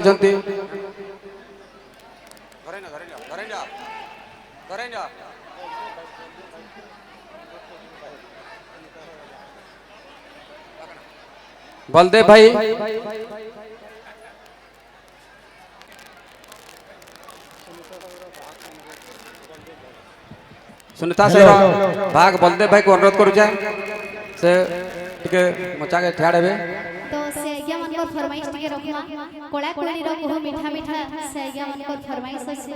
କରୁଛନ୍ତି। बलदेव भाई सुनीता सर भाग बलदेव भाई को अनुरोध करूँ से टिके मचा के ठिया हेबे तो से आज्ञा मन कर फरमाइश टिके रखमा कोला कोली रो को मीठा मीठा से आज्ञा मन कर फरमाइश होइसे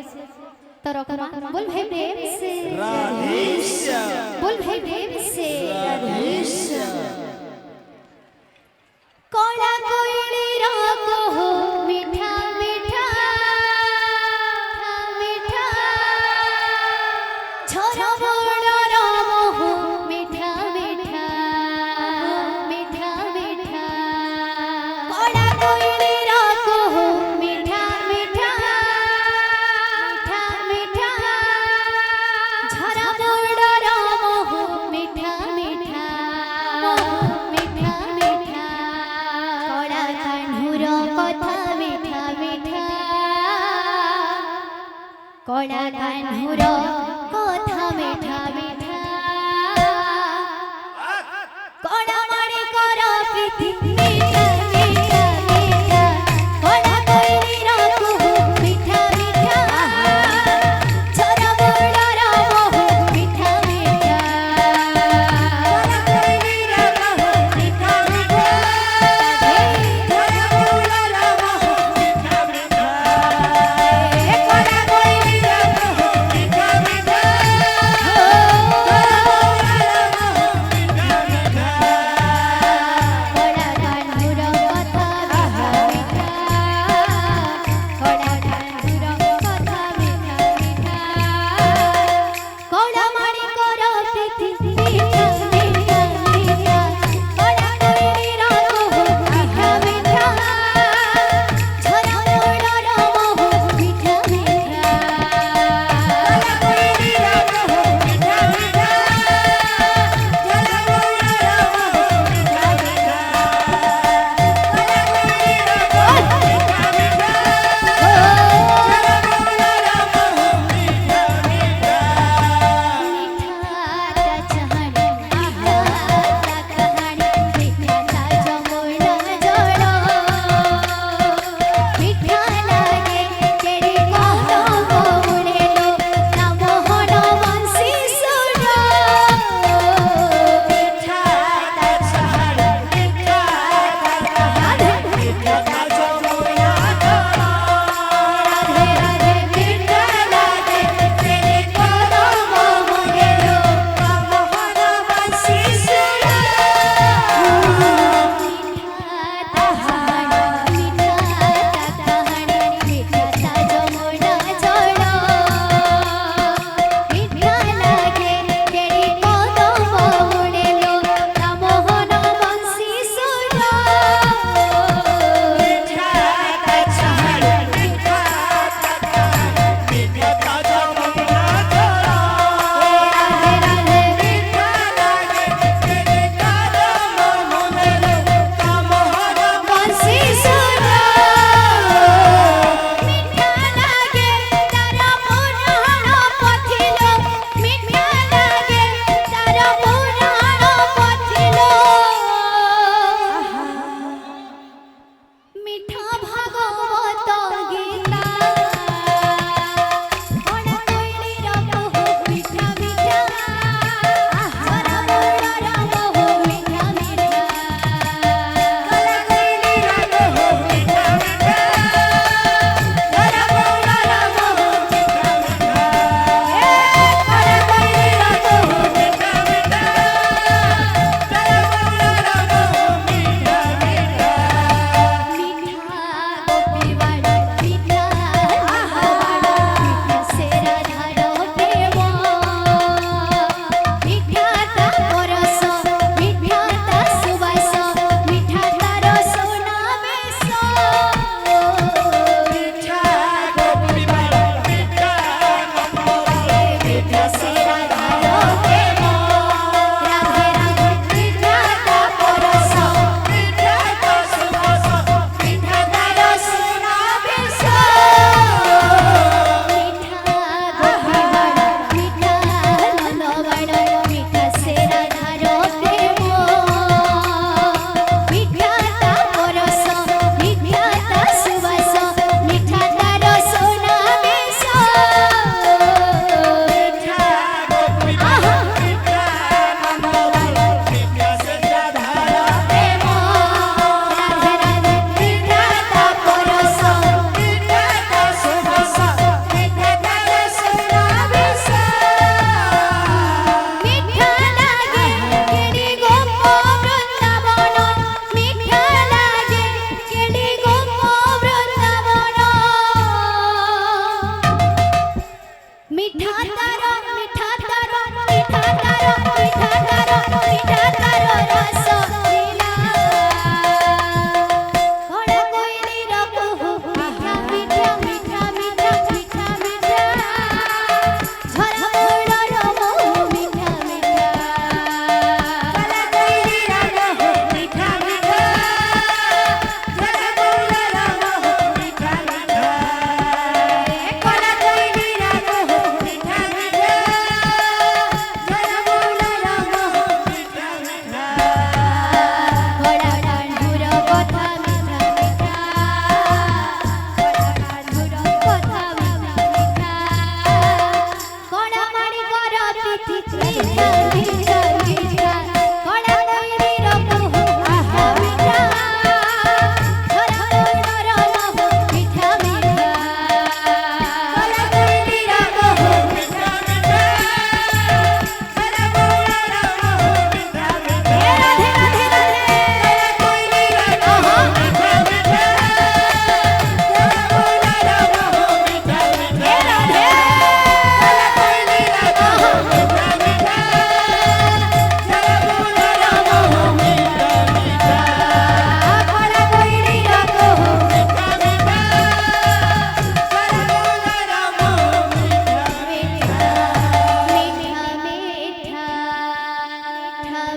तो रखमा बोल भाई प्रेम से राधेश्याम बोल भाई प्रेम से राधेश्याम कोला कोली रो को मीठा मीठा मीठा छोरा बड़ा राम हो मीठा मीठा मीठा मीठा कोला कोली रो को मीठा मीठा मीठा मीठा छोरा बड़ा राम हो मीठा मीठा मीठा मीठा कोला कान्हुर कथा मीठा मीठा कोला कान्हुर कथा मीठा मीठा कोला मणि कर प्रीति मीठा मीठा मीठा कोला कोइली रखु मीठा मीठा छोरा बड़ा राम हो मीठा मीठा कोला कोइली रखु मीठा मीठा छोरा बड़ा राम हो मीठा मीठा कोला कोइली रखु मीठा मीठा छोरा बड़ा राम हो मीठा मीठा कोला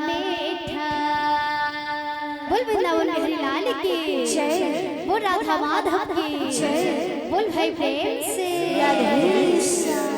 मीठा बोल वृंदावन बिहारी लाल की जय बोल राधा माधव की जय बोल भाई प्रेम से राधे श्याम।